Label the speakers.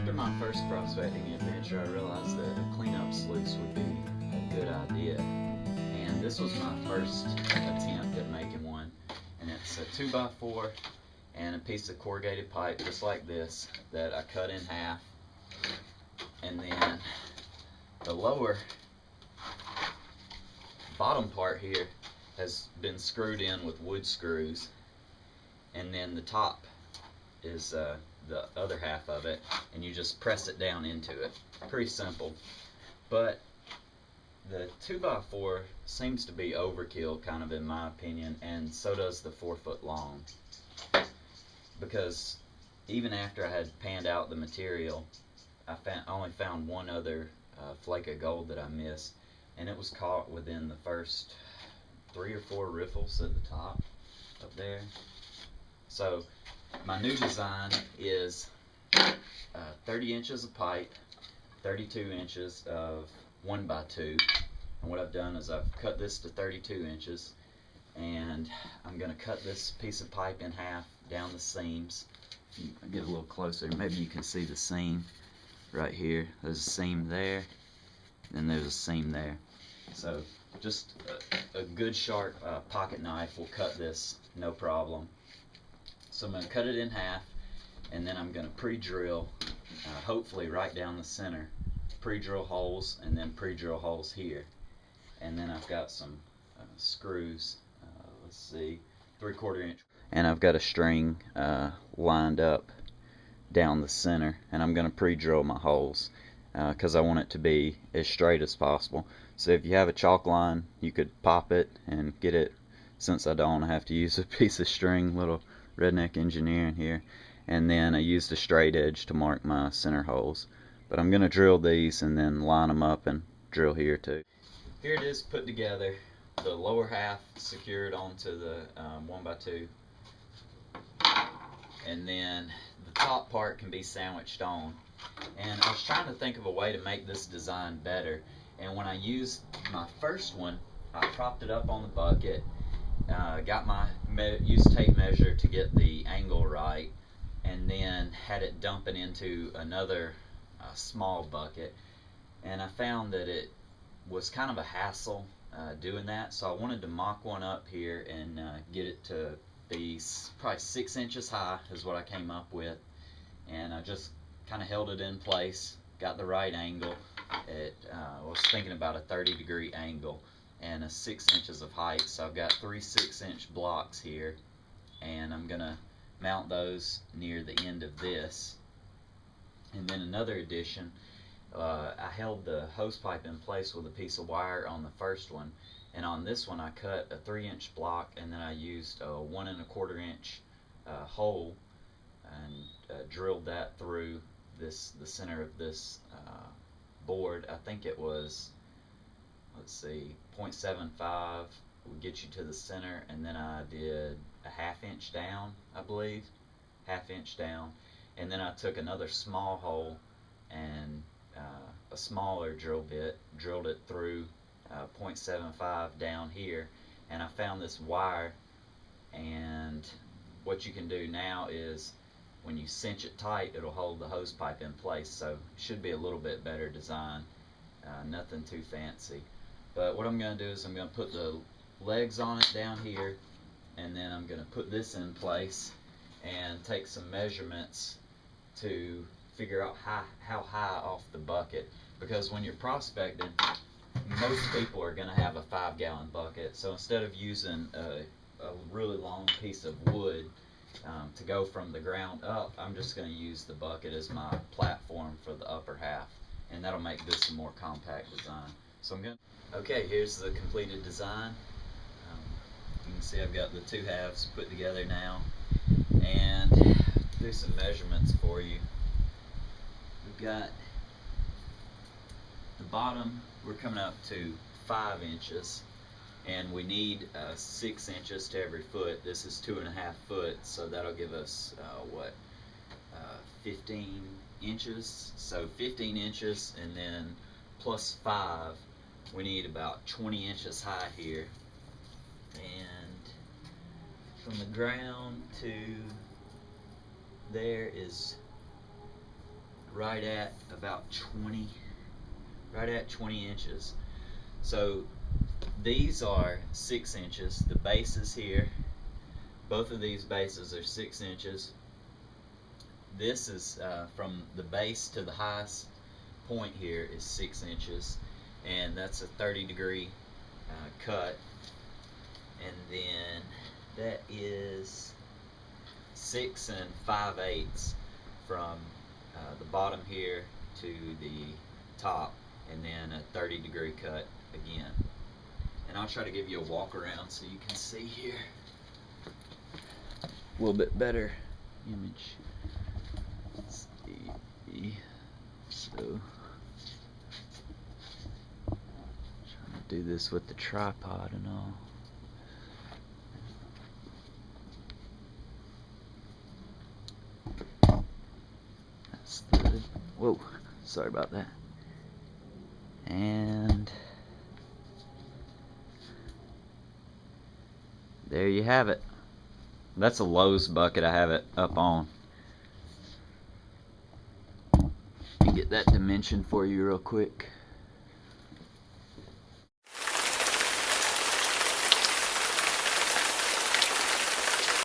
Speaker 1: After my first prospecting adventure, I realized that a cleanup sluice would be a good idea. And this was my first attempt at making one. And it's a 2x4 and a piece of corrugated pipe just like this that I cut in half. And then the lower bottom part here has been screwed in with wood screws. And then the top is the other half of it, and you just press it down into it. Pretty simple. But the 2x4 seems to be overkill, kind of, in my opinion, and so does the 4-foot long. Because even after I had panned out the material, I only found one other flake of gold that I missed, and it was caught within the first 3 or 4 riffles at the top up there. So my new design is 30 inches of pipe, 32 inches of 1x2, and what I've done is I've cut this to 32 inches, and I'm going to cut this piece of pipe in half down the seams. If you get a little closer, maybe you can see the seam right here. There's a seam there, and there's a seam there. So just a good sharp pocket knife will cut this no problem. So I'm going to cut it in half, and then I'm going to pre-drill, hopefully right down the center, pre-drill holes, and then pre-drill holes here. And then I've got some screws, let's see, 3/4 inch. And I've got a string lined up down the center, and I'm going to pre-drill my holes because I want it to be as straight as possible. So if you have a chalk line, you could pop it and get it, since I don't have to use a piece of string, little redneck engineering here. And then I used a straight edge to mark my center holes. But I'm going to drill these and then line them up and drill here too. Here it is put together. The lower half secured onto the 1x2. And then the top part can be sandwiched on. And I was trying to think of a way to make this design better. And when I used my first one, I propped it up on the bucket. Got my used tape measure to get the angle right, and then had it dumping into another small bucket, and I found that it was kind of a hassle doing that, so I wanted to mock one up here and get it to be probably 6 inches high is what I came up with. And I just kind of held it in place, got the right angle. I was thinking about a 30-degree angle and a 6 inches of height. So I've got 3 6-inch blocks here, and I'm gonna mount those near the end of this. And then another addition, I held the hose pipe in place with a piece of wire on the first one, and on this one I cut a 3-inch block, and then I used a 1 1/4 inch hole and drilled that through the center of this board. I think it was, let's see, 0.75 would get you to the center, and then I did a 1/2 inch down, I believe, 1/2 inch down, and then I took another small hole and a smaller drill bit, drilled it through 0.75 down here, and I found this wire. And what you can do now is, when you cinch it tight, it'll hold the hose pipe in place, so it should be a little bit better design. Nothing too fancy. But what I'm going to do is I'm going to put the legs on it down here, and then I'm going to put this in place and take some measurements to figure out how high off the bucket. Because when you're prospecting, most people are going to have a 5-gallon bucket. So instead of using a really long piece of wood to go from the ground up, I'm just going to use the bucket as my platform for the upper half, and that'll make this a more compact design. So I'm going to, okay, here's the completed design. You can see I've got the 2 halves put together now, and do some measurements for you. We've got the bottom, we're coming up to 5 inches, and we need 6 inches to every foot. This is 2.5 foot, so that'll give us 15 inches. So 15 inches, and then plus 5, we need about 20 inches high here. And from the ground to there is right at about 20 inches. So these are 6 inches. The bases here, both of these bases are 6 inches. This is from the base to the highest point here is 6 inches, and that's a 30-degree cut. And then that is 6 5/8 from the bottom here to the top, and then a 30-degree cut again. And I'll try to give you a walk around so you can see here a little bit better image. Let's see. So trying to do this with the tripod and all. That's the, whoa, sorry about that. And there you have it. That's a Lowe's bucket I have it up on. Get that dimension for you real quick.